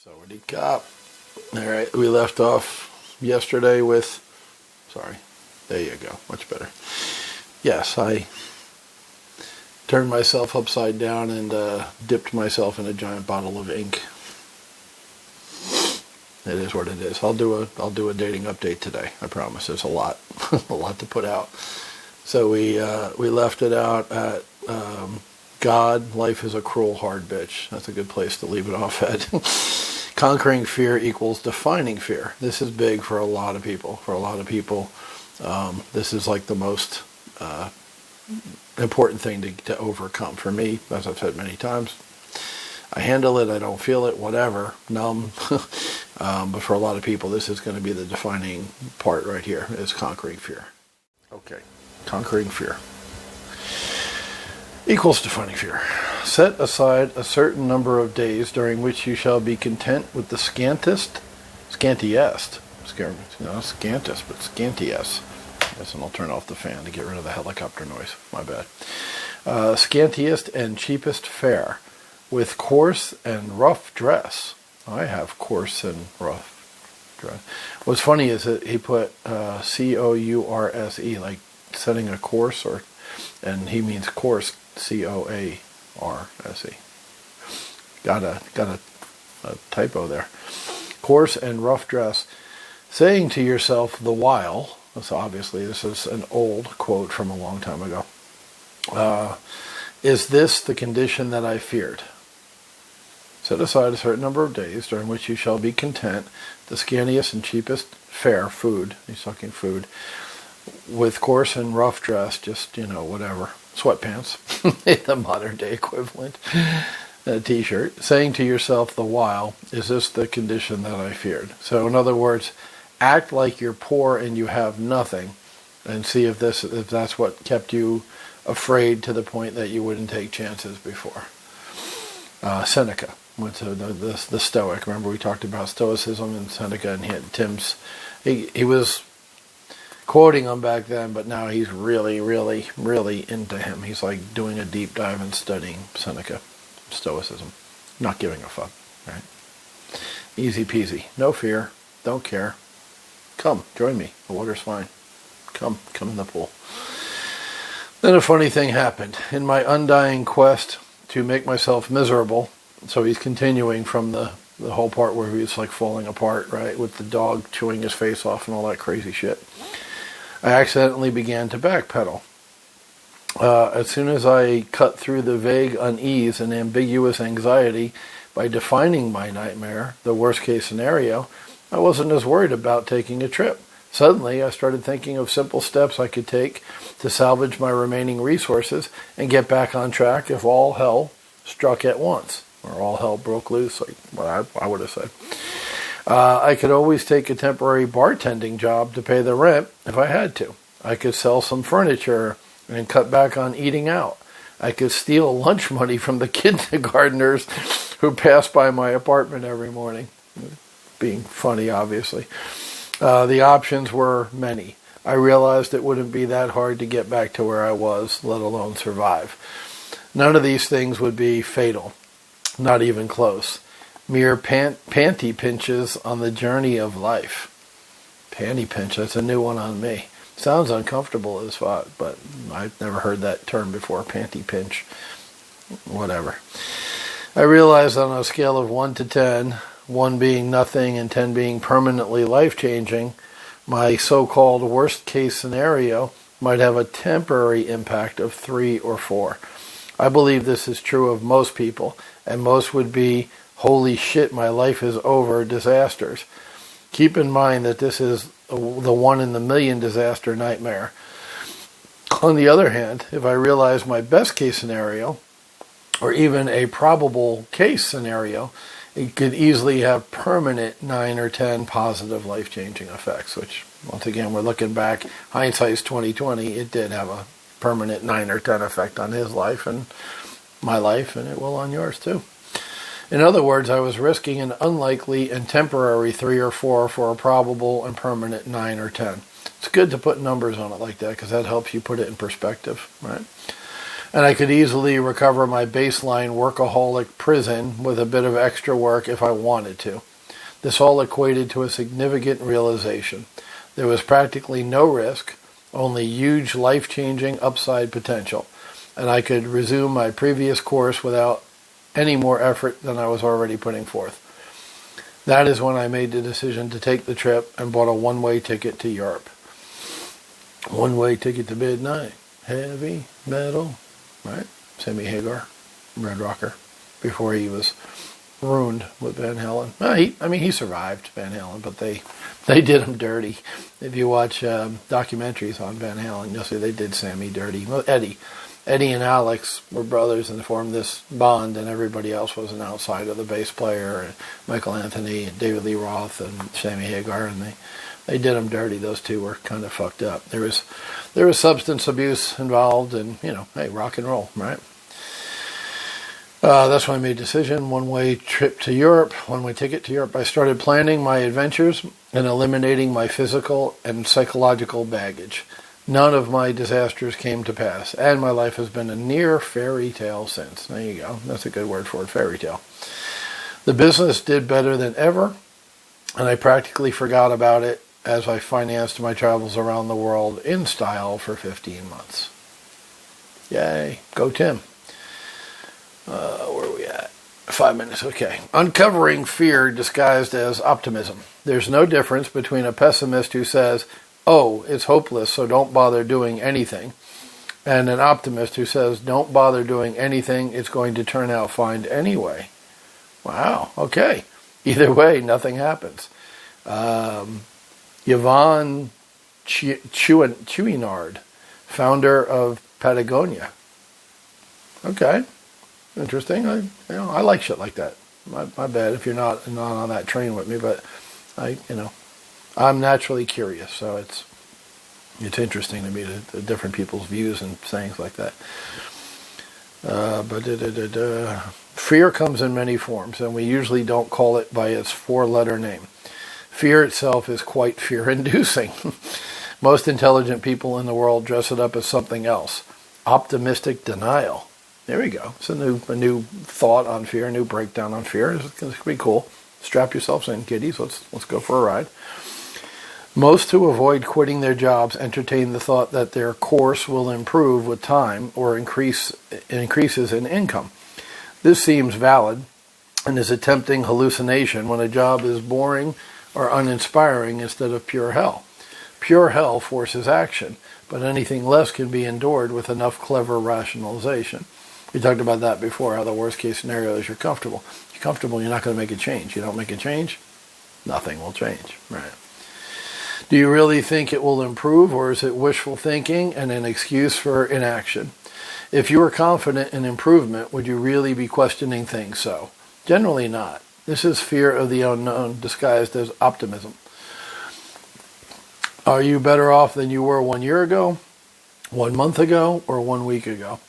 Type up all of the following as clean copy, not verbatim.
So what do you got? All right, we left off yesterday with, sorry, there you go, much better. Yes, I turned myself upside down and dipped myself in a giant bottle of ink. It is what it is. I'll do a dating update today. I promise. There's a lot, a lot to put out. So we left it out at God. Life is a cruel, hard bitch. That's a good place to leave it off at. Conquering fear equals defining fear. This is big for a lot of people. For a lot of people, this is like the most important thing to overcome. For me, as I've said many times, I handle it, I don't feel it, whatever, numb. But for a lot of people, this is going to be the defining part right here, is conquering fear. Okay, conquering fear equals defining fear. Set aside a certain number of days during which you shall be content with the scantiest, scantiest, but scantiest. Yes, and I'll turn off the fan to get rid of the helicopter noise. My bad. Scantiest and cheapest fare, with coarse and rough dress. I have coarse and rough dress. What's funny is that he put C-O-U-R-S-E, like setting a course, and he means coarse, C-O-A-R-S-E. Got a typo there. Coarse and rough dress, saying to yourself the while, so obviously this is an old quote from a long time ago, is this the condition that I feared? Set aside a certain number of days during which you shall be content, the scantiest and cheapest fare, food, he's talking food, with coarse and rough dress, just, whatever, sweatpants, the modern day equivalent, a t-shirt, saying to yourself the while, is this the condition that I feared? So in other words, act like you're poor and you have nothing, and see if that's what kept you afraid to the point that you wouldn't take chances before. Seneca went to the Stoic. Remember we talked about Stoicism and Seneca, and he was quoting him back then, but now he's really, really, really into him. He's like doing a deep dive and studying Seneca, Stoicism, not giving a fuck, right? Easy peasy, no fear, don't care. Come, join me. The water's fine. Come in the pool. Then a funny thing happened. In my undying quest to make myself miserable, so he's continuing from the whole part where he's like falling apart, right, with the dog chewing his face off and all that crazy shit, I accidentally began to backpedal. As soon as I cut through the vague unease and ambiguous anxiety by defining my nightmare, the worst case scenario, I wasn't as worried about taking a trip. Suddenly, I started thinking of simple steps I could take to salvage my remaining resources and get back on track if all hell struck at once, or all hell broke loose, like what I would have said. I could always take a temporary bartending job to pay the rent if I had to. I could sell some furniture and cut back on eating out. I could steal lunch money from the kindergartners who pass by my apartment every morning. Being funny, obviously. The options were many. I realized it wouldn't be that hard to get back to where I was, let alone survive. None of these things would be fatal, not even close. Mere panty pinches on the journey of life. Panty pinch, that's a new one on me. Sounds uncomfortable as fuck, but I've never heard that term before, panty pinch. Whatever. I realized on a scale of 1 to 10, 1 being nothing and 10 being permanently life-changing, my so-called worst-case scenario might have a temporary impact of 3 or 4. I believe this is true of most people, and most would be, holy shit, my life is over, disasters. Keep in mind that this is the 1 in a million disaster nightmare. On the other hand, if I realize my best-case scenario, or even a probable case scenario, it could easily have permanent 9 or 10 positive life-changing effects, which, once again, we're looking back, hindsight's 2020, it did have a permanent 9 or 10 effect on his life and my life, and it will on yours too. In other words, I was risking an unlikely and temporary 3 or 4 for a probable and permanent 9 or 10. It's good to put numbers on it like that because that helps you put it in perspective, right? And I could easily recover my baseline workaholic prison with a bit of extra work if I wanted to. This all equated to a significant realization. There was practically no risk, only huge life-changing upside potential, and I could resume my previous course without any more effort than I was already putting forth. That is when I made the decision to take the trip and bought a one-way ticket to Europe. One-way ticket to midnight. Heavy metal. Right? Sammy Hagar, Red Rocker, before he was ruined with Van Halen. Well, he survived Van Halen, but they did him dirty. If you watch documentaries on Van Halen, you'll see they did Sammy dirty. Well, Eddie and Alex were brothers and formed this bond, and everybody else was an outsider, the bass player, and Michael Anthony, and David Lee Roth, and Sammy Hagar, and they did him dirty. Those two were kind of fucked up. There was substance abuse involved, and hey, rock and roll, right? That's when I made a decision. One-way trip to Europe, one-way ticket to Europe. I started planning my adventures and eliminating my physical and psychological baggage. None of my disasters came to pass, and my life has been a near fairy tale since. There you go. That's a good word for it, fairy tale. The business did better than ever, and I practically forgot about it as I financed my travels around the world in style for 15 months. Yay. Go Tim. Where are we at? 5 minutes, okay. Uncovering fear disguised as optimism. There's no difference between a pessimist who says, "Oh, it's hopeless, so don't bother doing anything," and an optimist who says, "Don't bother doing anything, it's going to turn out fine anyway." Wow, okay. Either way, nothing happens. Yvon Chouinard, founder of Patagonia. Okay, interesting. I like shit like that. My bad if you're not on that train with me, but I'm naturally curious, so it's interesting to me the different people's views and sayings like that. Fear comes in many forms, and we usually don't call it by its 4-letter name. Fear itself is quite fear-inducing. Most intelligent people in the world dress it up as something else. Optimistic denial. There we go. It's a new thought on fear, a new breakdown on fear. It's going to be cool. Strap yourselves in, kiddies. Let's go for a ride. Most who avoid quitting their jobs entertain the thought that their course will improve with time or increases in income. This seems valid and is a tempting hallucination when a job is boring or uninspiring instead of pure hell. Pure hell forces action, but anything less can be endured with enough clever rationalization. We talked about that before, how the worst case scenario is you're comfortable. You're comfortable, you're not going to make a change. You don't make a change, nothing will change. Right? Do you really think it will improve, or is it wishful thinking and an excuse for inaction? If you were confident in improvement, would you really be questioning things so? Generally not. This is fear of the unknown disguised as optimism. Are you better off than you were 1 year ago, 1 month ago, or 1 week ago?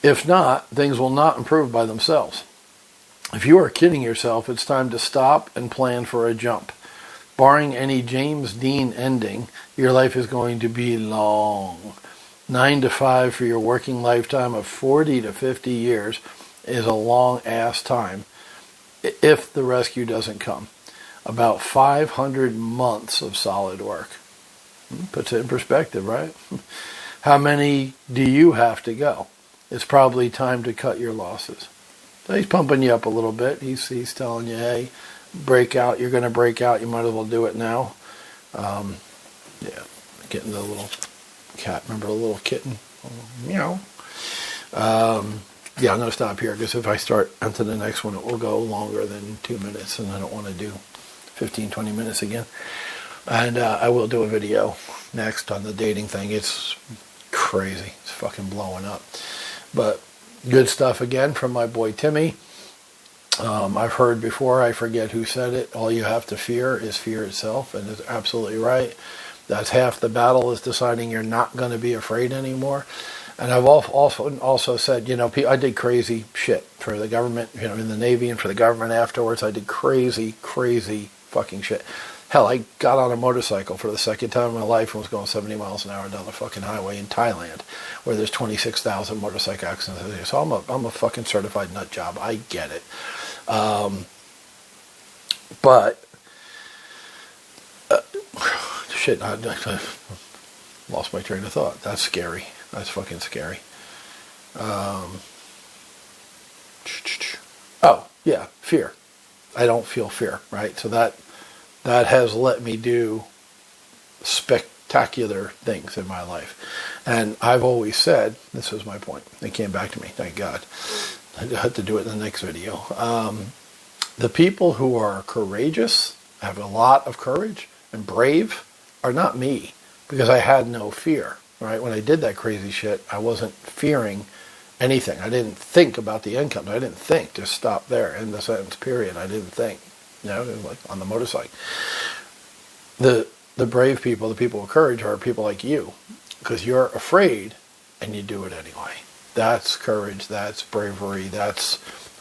If not, things will not improve by themselves. If you are kidding yourself, it's time to stop and plan for a jump. Barring any James Dean ending, your life is going to be long. 9 to 5 for your working lifetime of 40 to 50 years is a long-ass time if the rescue doesn't come. About 500 months of solid work. Puts it in perspective, right? How many do you have to go? It's probably time to cut your losses. So he's pumping you up a little bit. He's telling you, hey, break out. You're going to break out. You might as well do it now. Getting the little cat. Remember the little kitten? Meow. I'm going to stop here because if I start onto the next one, it will go longer than 2 minutes, and I don't want to do 15, 20 minutes again. And I will do a video next on the dating thing. It's crazy. It's fucking blowing up. But good stuff again from my boy Timmy. I've heard before, I forget who said it, all you have to fear is fear itself, and it's absolutely right. That's half the battle, is deciding you're not going to be afraid anymore. And I've also said, I did crazy shit for the government, in the Navy and for the government afterwards. I did crazy fucking shit. Hell, I got on a motorcycle for the second time in my life and was going 70 miles an hour down the fucking highway in Thailand, where there's 26,000 motorcycle accidents a day. So I'm a fucking certified nut job. I get it. But shit, I lost my train of thought. That's scary. That's fucking scary. Oh, yeah, fear. I don't feel fear, right? So that has let me do spectacular things in my life. And I've always said, this was my point. It came back to me, thank God. I had to do it in the next video. The people who are courageous, have a lot of courage, and brave are not me, because I had no fear, right? When I did that crazy shit, I wasn't fearing anything. I didn't think about the income. I didn't think. Just stop there. In the sentence, period. I didn't think. You know, like on the motorcycle. The brave people, the people with courage, are people like you, because you're afraid and you do it anyway. That's courage. That's bravery.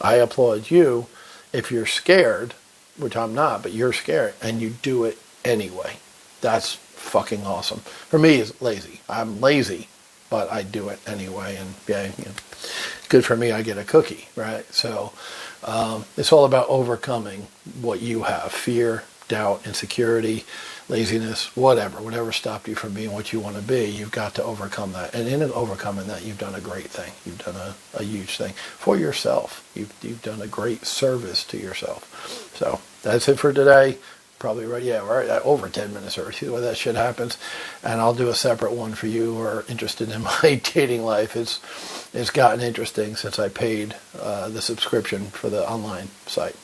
I applaud you if you're scared, which I'm not, but you're scared and you do it anyway. That's fucking awesome. For me, it's lazy. I'm lazy, but I do it anyway, and yeah, you know, good for me. I get a cookie, right? So it's all about overcoming what you have: fear, doubt, insecurity, laziness, whatever stopped you from being what you want to be. You've got to overcome that, and in overcoming that, you've done a great thing. You've done a huge thing for yourself. You've done a great service to yourself. So that's it for today. Probably right. Yeah, we're at over 10 minutes already. See why that shit happens. And I'll do a separate one for you who are interested in my dating life. It's gotten interesting since I paid the subscription for the online site.